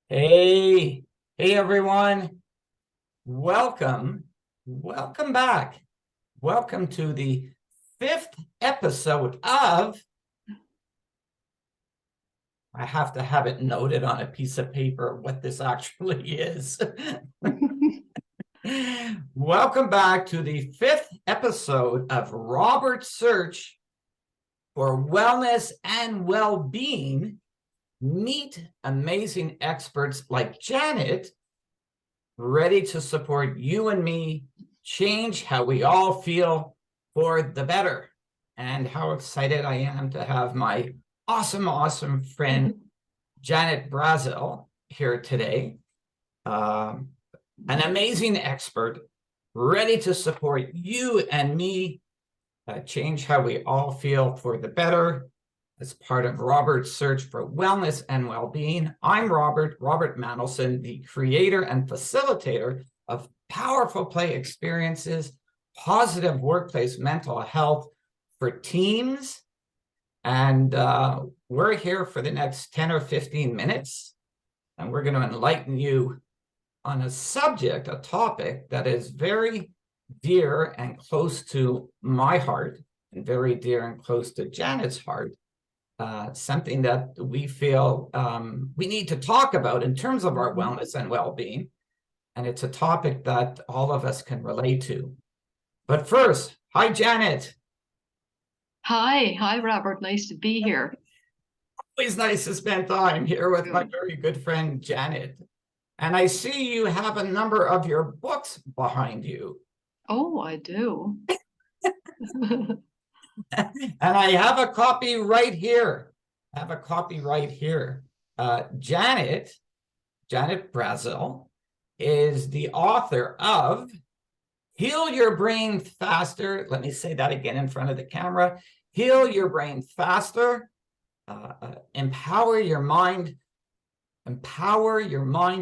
Hey, hey everyone. Welcome back. Welcome to the fifth episode of, I have to have it noted on a piece of paper what this actually is. Welcome back to the fifth episode of Robert's Search for Wellness and Well-Being. Meet amazing experts like Janet, ready to support you and me, change how we all feel for the better. And how excited I am to have my awesome friend, Janet Brazel, here today. An amazing expert, ready to support you and me, change how we all feel for the better. As part of Robert's Search for Wellness and Well-Being, I'm Robert Mandelson, the creator and facilitator of powerful play experiences, positive workplace mental health for teams. And we're here for the next 10 or 15 minutes, and we're going to enlighten you on a subject, a topic that is very dear and close to my heart, and very dear and close to Janet's heart. Something that we feel we need to talk about in terms of our wellness and well-being. And it's a topic that all of us can relate to. But first, hi, Janet. Hi, Robert. Nice to be here. Always nice to spend time here with my very good friend, Janet. And I see you have a number of your books behind you. Oh, I do. And I have a copy right here. Janet Brazel is the author of Heal Your Brain Faster. Let me say that again in front of the camera. Heal Your Brain Faster. Empower your mind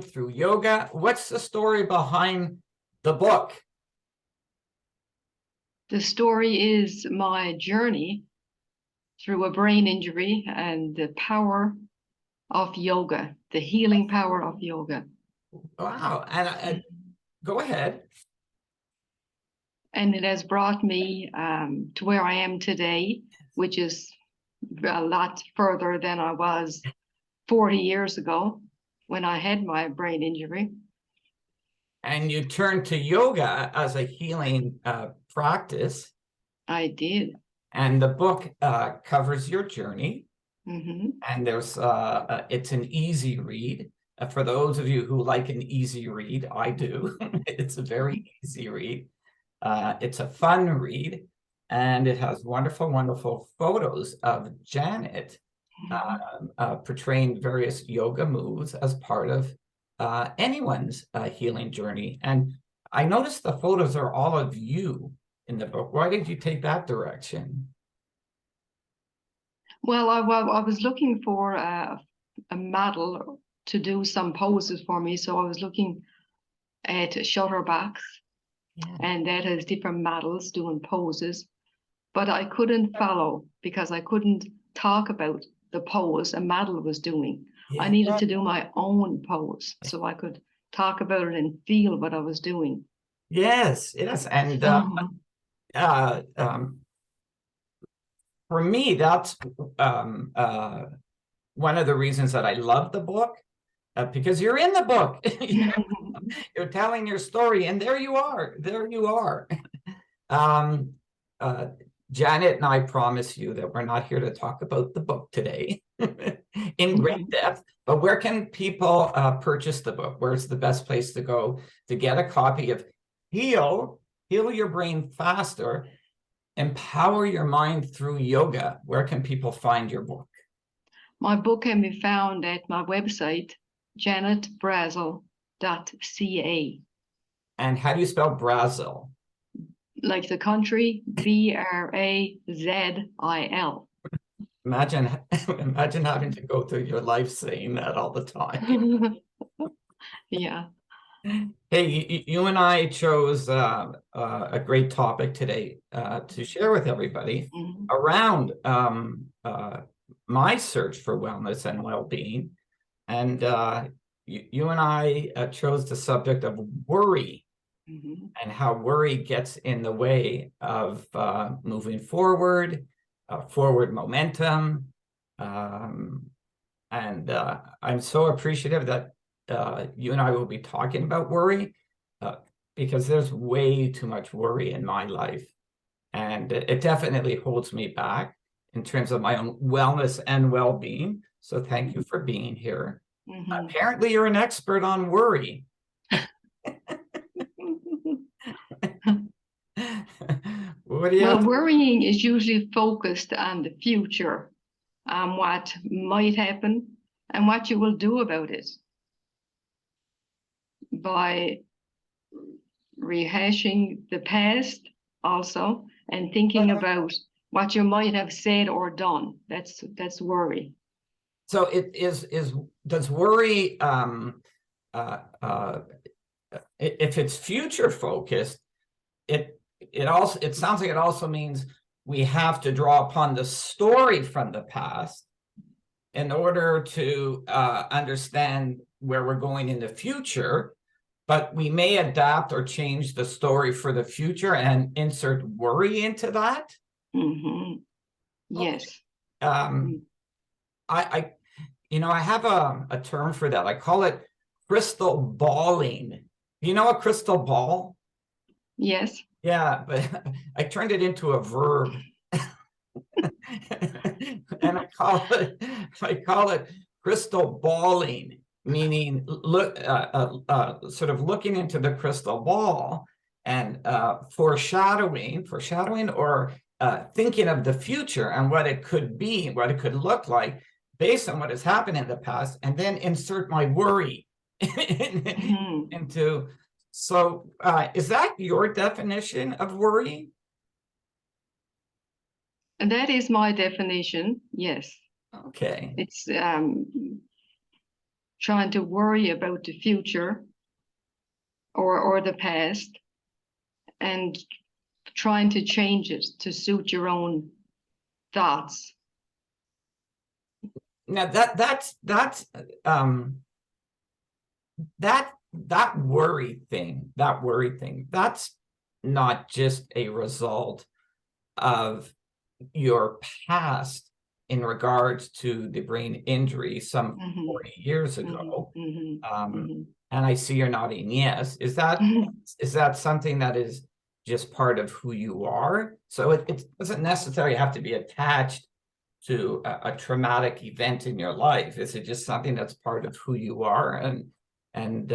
through yoga. What's the story behind the book? The story is my journey through a brain injury and the power of yoga, the healing power of yoga. Wow. And go ahead. And it has brought me to where I am today, which is a lot further than I was 40 years ago when I had my brain injury. And you turned to yoga as a healing practice. I did. And the book covers your journey. Mm-hmm. And there's it's an easy read. For those of you who like an easy read, I do. It's a very easy read. It's a fun read, and it has wonderful photos of Janet portraying various yoga moves as part of anyone's healing journey. And I noticed the photos are all of you in the book. Why did you take that direction? Well, I was looking for a model to do some poses for me. So I was looking at shutterbacks, and that has different models doing poses. But I couldn't follow because I couldn't talk about the pose a model was doing. I needed to do my own pose so I could talk about it and feel what I was doing. Yes. And for me, that's one of the reasons that I love the book, because you're in the book. You're telling your story, and there you are. Janet and I promise you that we're not here to talk about the book today in great depth, but where can people purchase the book? Where's the best place to go to get a copy of Heal Your Brain Faster, Empower Your Mind Through Yoga? Where can people find your book? My book can be found at my website, janetbrazel.ca. And how do you spell Brazel? Like the country, Brazil. Imagine having to go through your life saying that all the time. Yeah. Hey, you and I chose a great topic today to share with everybody around my search for wellness and well-being. And you and I chose the subject of worry Mhm. and how worry gets in the way of moving forward, forward momentum. And I'm so appreciative that you and I will be talking about worry because there's way too much worry in my life. And it definitely holds me back in terms of my own wellness and well-being. So thank you for being here. Mhm. Apparently, you're an expert on worry. What do you Well, have? worrying is usually focused on the future, on what might happen and what you will do about it by rehashing the past also and thinking about what you might have said or done. That's worry. So it does worry if it's future focused, it sounds like it also means we have to draw upon the story from the past in order to understand where we're going in the future, but we may adapt or change the story for the future and insert worry into that. Mm-hmm. Yes. Um, I I have a term for that. I call it crystal balling. Do you know a crystal ball? Yes. Yeah, but I turned it into a verb. And I call it crystal balling, meaning look sort of looking into the crystal ball and foreshadowing or thinking of the future and what it could be, what it could look like based on what has happened in the past, and then insert my worry Mm-hmm. into. So is that your definition of worry? And that is my definition. Yes. Okay. It's trying to worry about the future or the past and trying to change it to suit your own thoughts. Now that worry thing, that's not just a result of your past in regards to the brain injury some Mm-hmm. 40 years Mm-hmm. ago. Mm-hmm. Mm-hmm. And I see you're nodding yes. Is that something that is just part of who you are? So it doesn't necessarily have to be attached to a traumatic event in your life. Is it just something that's part of who you are? And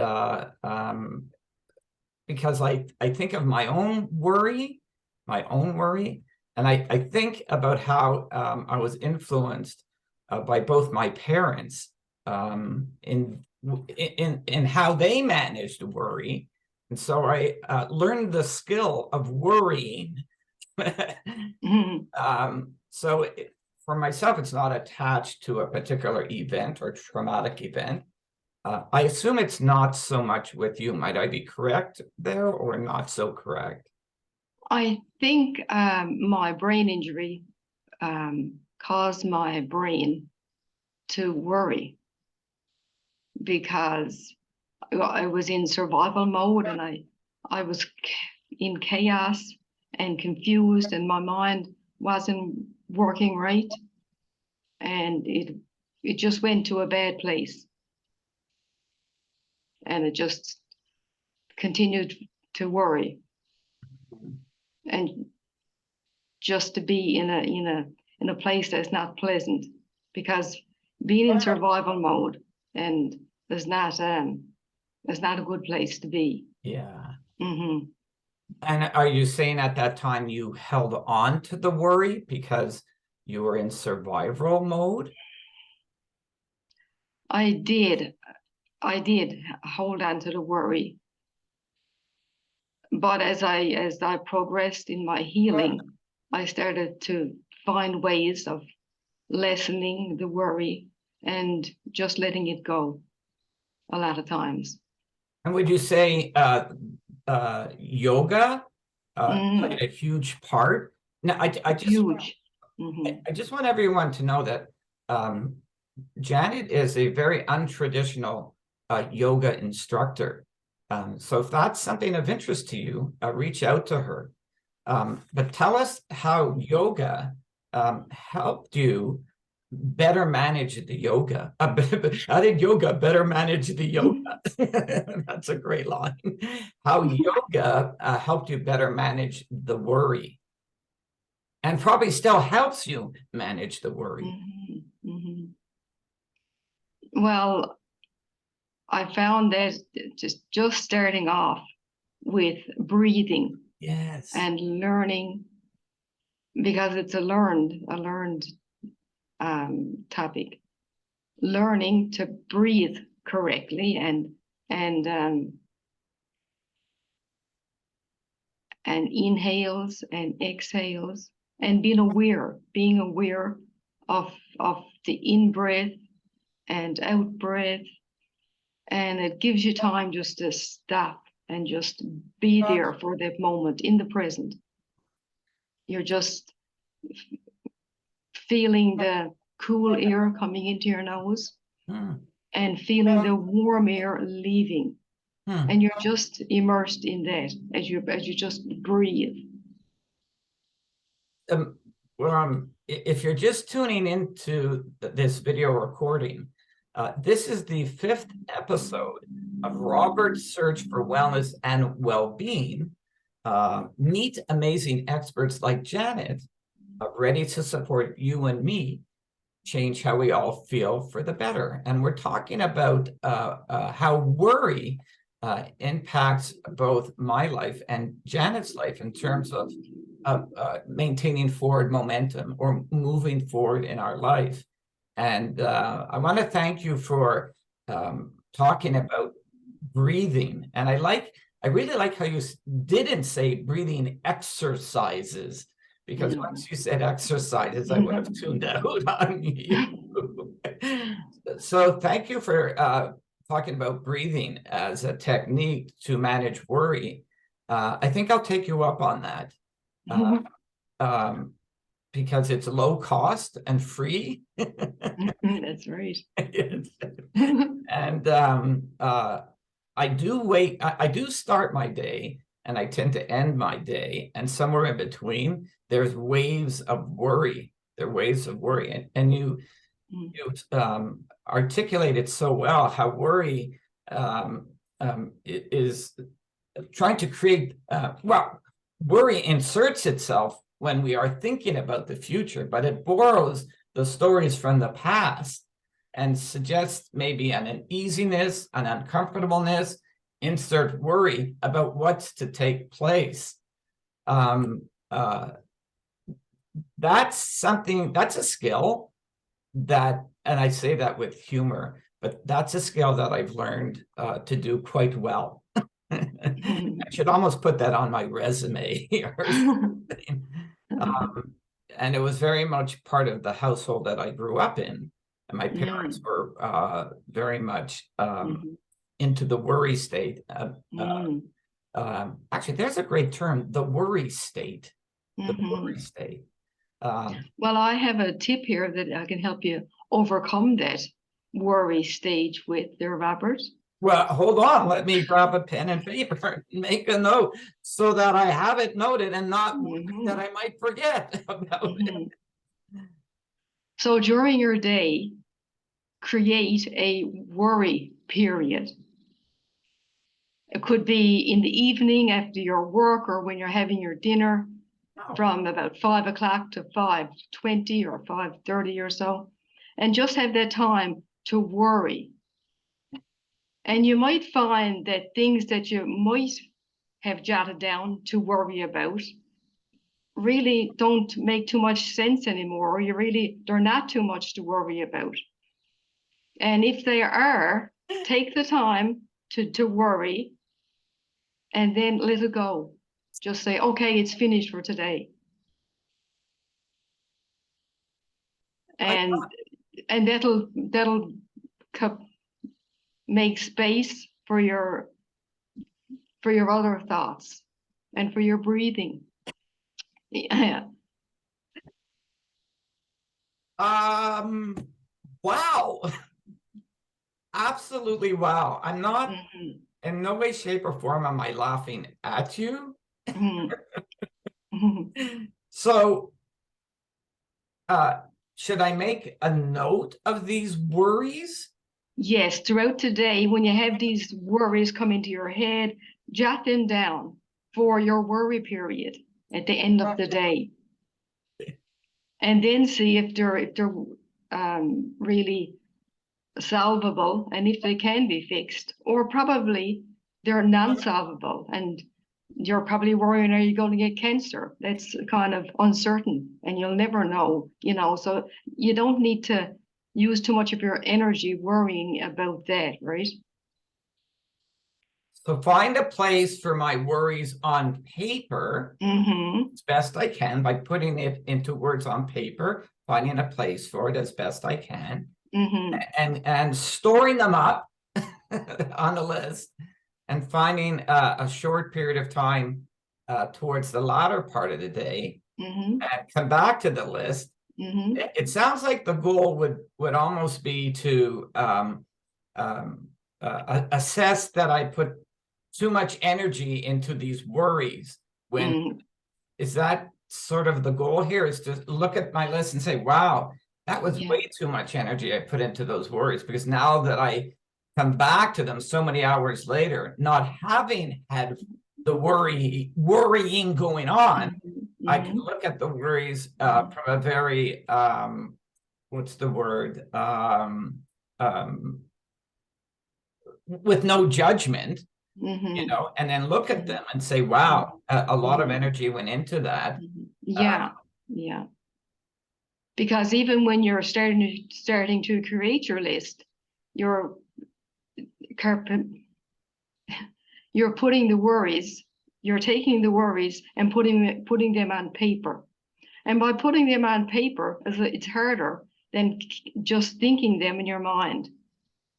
because I think of my own worry, and I think about how I was influenced by both my parents in how they managed worry, and so I learned the skill of worrying. So for myself, it's not attached to a particular event or traumatic event. I assume it's not so much with you. Might I be correct there or not so correct? I think my brain injury caused my brain to worry because I was in survival mode and I was in chaos and confused and my mind wasn't working right and it just went to a bad place and it just continued to worry and just to be in a place that's not pleasant because being in survival mode and there's not a good place to be. Yeah. Mm-hmm. And are you saying at that time you held on to the worry because you were in survival mode? I did hold on to the worry, but as I progressed in my healing, I started to find ways of lessening the worry and just letting it go a lot of times. And would you say yoga played a huge part? Now, Huge. Mm-hmm. I just want everyone to know that Janet is a very untraditional yoga instructor. So if that's something of interest to you, reach out to her. But tell us how yoga helped you better manage the yoga. How did yoga better manage the yoga? That's a great line. How yoga helped you better manage the worry, and probably still helps you manage the worry. Well, I found that just starting off with breathing, Yes, and learning, because it's a learned topic, learning to breathe correctly and inhales and exhales, and being aware of the in breath and out breath, and it gives you time just to stop and just be there for that moment in the present. You're just feeling the cool air coming into your nose and feeling the warm air leaving. And you're just immersed in that as you just breathe. If you're just tuning into this video recording, this is the 5th episode of Robert's Search for Wellness and Well-Being. Meet amazing experts like Janet, ready to support you and me change how we all feel for the better. And we're talking about how worry impacts both my life and Janet's life in terms of maintaining forward momentum or moving forward in our life. And I want to thank you for talking about breathing. And I really like how you didn't say breathing exercises, because once you said exercises, I would have tuned out on you. So thank you for talking about breathing as a technique to manage worry. I think I'll take you up on that. Because it's low cost and free. That's right. And I do start my day, and I tend to end my day, and somewhere in between there's waves of worry. There are waves of worry, and you articulated so well how worry is trying to create worry inserts itself when we are thinking about the future, but it borrows the stories from the past and suggests maybe an uneasiness, an uncomfortableness, insert worry about what's to take place. That's a skill that, and I say that with humor, but that's a skill that I've learned to do quite well. I should almost put that on my resume or something. And it was very much part of the household that I grew up in. And my parents were very much into the worry state. Actually, there's a great term, the worry state. The worry state. Well, I have a tip here that I can help you overcome that worry stage with there, Robert. Well, hold on. Let me grab a pen and paper and make a note so that I have it noted and not that I might forget about it. So during your day, create a worry period. It could be in the evening after your work or when you're having your dinner, from about 5 o'clock to 5:20 or 5:30 or so, and just have that time to worry. And you might find that things that you might have jotted down to worry about really don't make too much sense anymore, or they're not too much to worry about. And if they are, take the time to worry and then let it go. Just say, okay, it's finished for today. And that'll make space for your other thoughts and for your breathing. Yeah. Wow. absolutely wow. I'm not Mhm, in no way, shape, or form am I laughing at you. mhm, mhm. So, should I make a note of these worries? Yes, throughout the day, when you have these worries come into your head, jot them down for your worry period at the end of the day, and then see if they're really solvable and if they can be fixed, or probably they're non-solvable and you're probably worrying, are you going to get cancer? That's kind of uncertain and you'll never know, so you don't need to use too much of your energy worrying about that, right? So find a place for my worries on paper Mm-hmm. as best I can by putting it into words on paper, finding a place for it as best I can, Mm-hmm. and storing them up on the list, and finding a short period of time towards the latter part of the day, Mm-hmm. and come back to the list. Mm-hmm. It sounds like the goal would almost be to um, assess that I put too much energy into these worries. When Mm-hmm. is that sort of the goal here? Is to look at my list and say, wow, that was Yeah. way too much energy I put into those worries, because now that I come back to them so many hours later, not having had the worrying going on, Mm-hmm. I can Mm-hmm. look at the worries Mm-hmm. from a very what's the word, um, with no judgment, Mm-hmm. and then look at Mm-hmm. them and say, wow, a lot of Mm-hmm. energy went into that. Mm-hmm. Uh, Yeah. Yeah. Because even when you're starting to create your list, you're you're putting the worries, you're taking the worries and putting them on paper. And by putting them on paper, it's harder than just thinking them in your mind,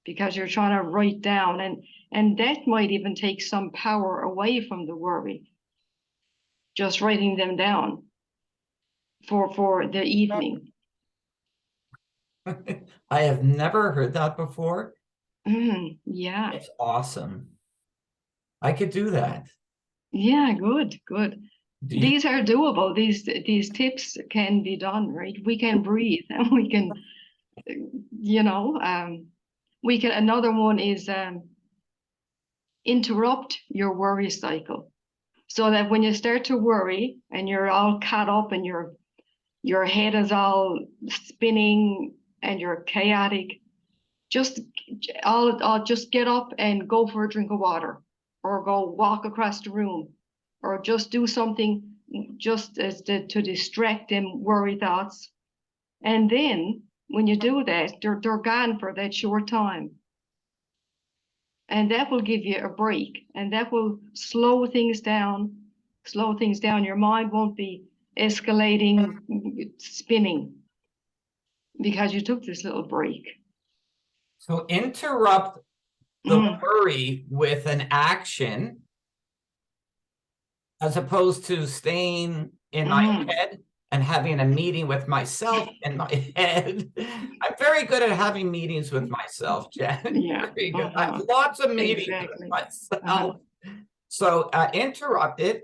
because you're trying to write down, and that might even take some power away from the worry, just writing them down for the evening. I have never heard that before. Yeah. It's awesome. I could do that. Yeah, good, good. Do you? These are doable. These tips can be done, right? We can breathe and we can, you know, we can. Another one is interrupt your worry cycle, so that when you start to worry and you're all caught up and your head is all spinning and you're chaotic, just I'll just get up and go for a drink of water, or go walk across the room, or just do something just as to distract them worry thoughts. And then when you do that, they're gone for that short time. And that will give you a break, and that will slow things down. Slow things down. Your mind won't be escalating, spinning, because you took this little break. So interrupt the Mm, worry with an action, as opposed to staying in my mm. head and having a meeting with myself in my head. I'm very good at having meetings with myself, Jen. Yeah. Very good. I have Uh-huh. lots of meetings with Exactly. Uh-huh. myself. So interrupt it,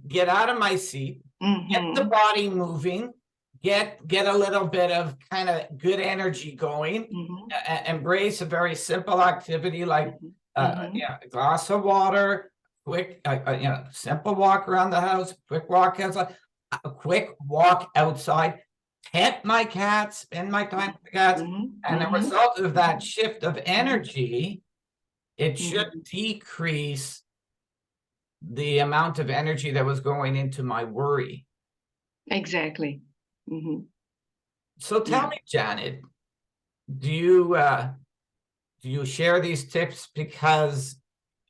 get out of my seat, get the Mm-hmm. body moving, get a little bit of kind of good energy going, Mm-hmm. embrace a very simple activity like Mm-hmm. a glass of water, quick simple walk around the house, quick walk outside, a quick walk outside, pet my cats, spend my time with the cats, Mm-hmm. and the Mm-hmm. result of that shift of energy, it should Mm-hmm. decrease the amount of energy that was going into my worry. Exactly. Mm-hmm. So tell Yeah. me, Janet, do you share these tips because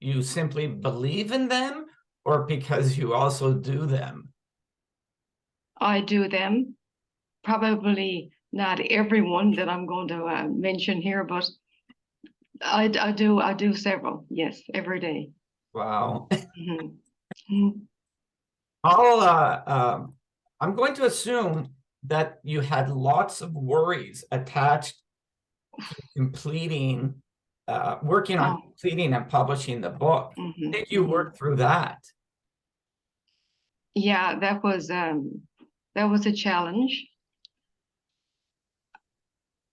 you simply believe in them, or because you also do them? I do them. Probably not everyone that I'm going to mention here, but I do several. Yes, every day. Wow. Mm-hmm. Mm-hmm. I'll I'm going to assume that you had lots of worries attached to completing working on Oh. completing and publishing the book. Mhm, Did you work through that? Yeah, that was a challenge.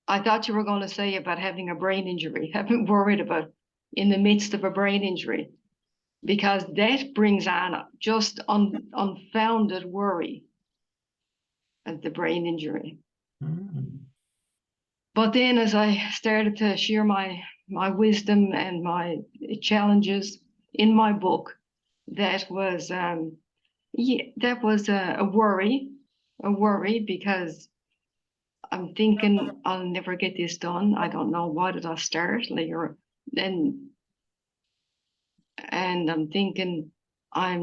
I thought you were going to say about having a brain injury. I've been worried about in the midst of a brain injury, because that brings on just unfounded worry at the brain injury. Mm. But then as I started to share my wisdom and my challenges in my book, that was a worry, because I'm thinking I'll never get this done. I don't know, why did I start later? And I'm thinking I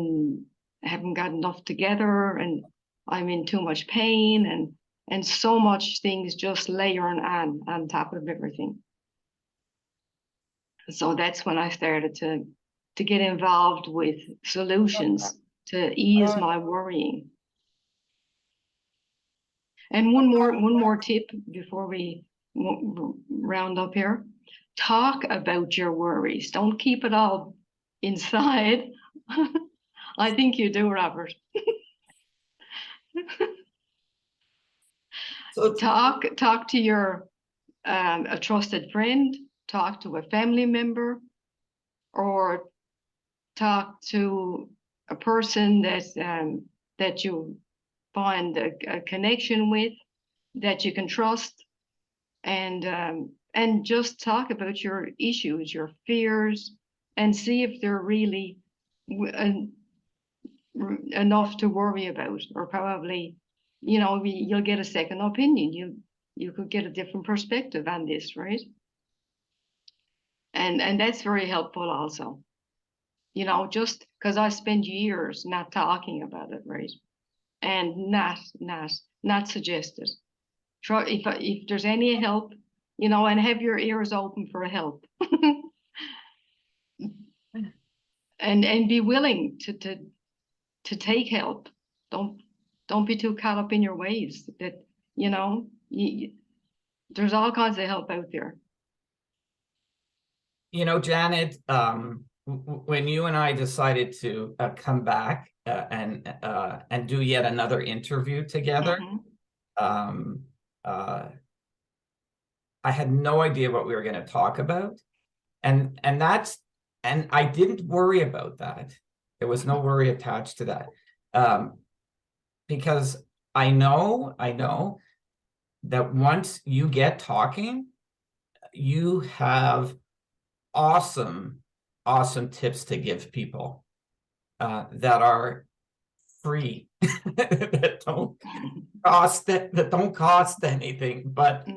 haven't got enough together, and I'm in too much pain, and so much things just layering on top of everything. So that's when I started to get involved with solutions to ease my worrying. And one more tip before we round up here: talk about your worries. Don't keep it all inside. I think you do, Robert. So Talk to your a trusted friend, talk to a family member, or talk to a person that you find a connection with, that you can trust, and just talk about your issues, your fears, and see if they're really enough to worry about, or probably, you'll get a second opinion. You could get a different perspective on this, right? And that's very helpful also. Just because I spend years not talking about it, right? And not suggested. Try if there's any help, and have your ears open for help. and be willing to take help. Don't be too caught up in your ways. That there's all kinds of help out there. Janet, when you and I decided to come back and do yet another interview together, I had no idea what we were going to talk about, and I didn't worry about that. There was no worry attached to that, because I know that once you get talking, you have awesome tips to give people that are free, that don't cost anything. But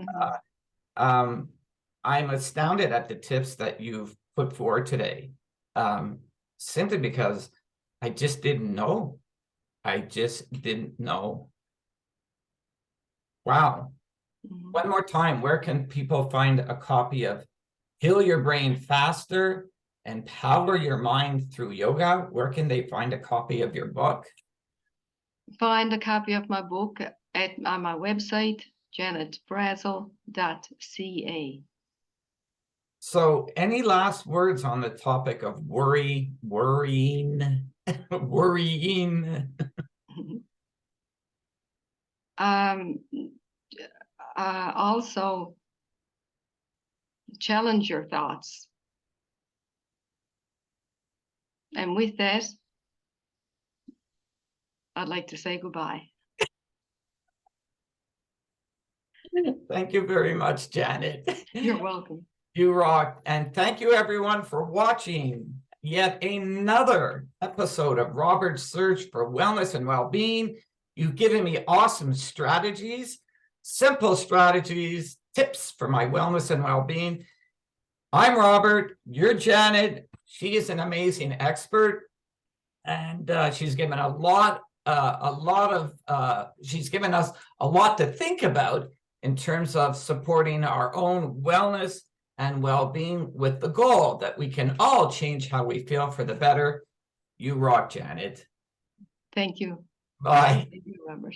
I'm astounded at the tips that you've put forward today, simply because I just didn't know. Wow. One more time, where can people find a copy of Heal Your Brain Faster and Power Your Mind Through Yoga? Where can they find a copy of your book? Find a copy of my book on my website, janetbrazel.ca. So any last words on the topic of worrying? Also, challenge your thoughts. And with that, I'd like to say goodbye. Thank you very much, Janet. You're welcome. You rock. And thank you, everyone, for watching yet another episode of Robert's Search for Wellness and Well-Being. You've given me awesome strategies, simple strategies, tips for my wellness and well-being. I'm Robert. You're Janet. She is an amazing expert, and she's given she's given us a lot to think about in terms of supporting our own wellness and well-being, with the goal that we can all change how we feel for the better. You rock, Janet. Thank you. Bye. Thank you, Robert.